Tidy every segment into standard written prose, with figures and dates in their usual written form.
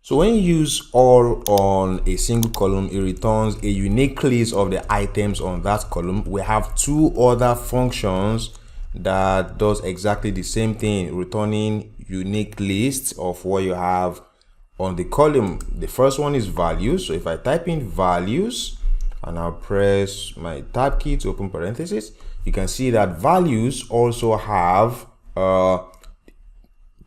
So when you use all on a single column, it returns a unique list of the items on that column. We have two other functions that does exactly the same thing, returning unique lists of what you have on the column. The first one is values. So if I type in values and I'll press my tab key to open parentheses, you can see that values also have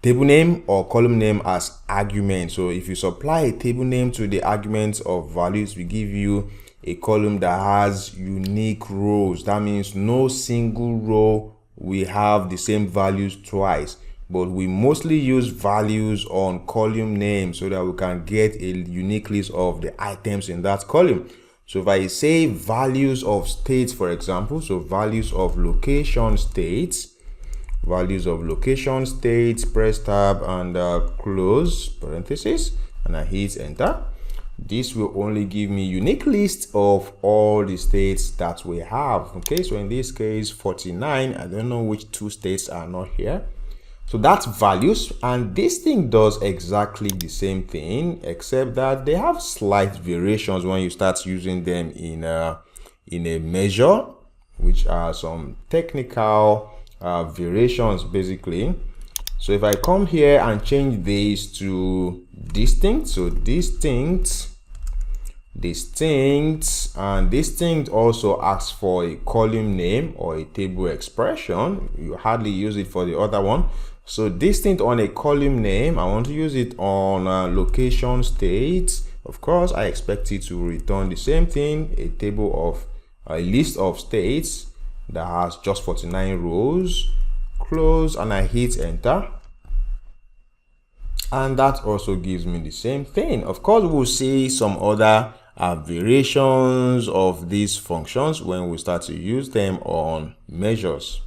table name or column name as argument. So if you supply a table name to the arguments of values, we give you a column that has unique rows. That means no single row we have the same values twice, but we mostly use values on column names so that we can get a unique list of the items in that column. So if I say values of states, for example, so values of location states, press tab and close parenthesis, and I hit enter. This will only give me unique list of all the states that we have. Okay, so in this case 49, I don't know which two states are not here. So that's values, and this thing does exactly the same thing, except that they have slight variations when you start using them in a measure, which are some technical variations basically. So if I come here and change this to distinct, so distinct, and distinct also asks for a column name or a table expression. You hardly use it for the other one. So distinct on a column name, I want to use it on location states. Of course, I expect it to return the same thing, a list of states that has just 49 rows. Close and I hit enter, and that also gives me the same thing. Of course, we'll see some other variations of these functions when we start to use them on measures.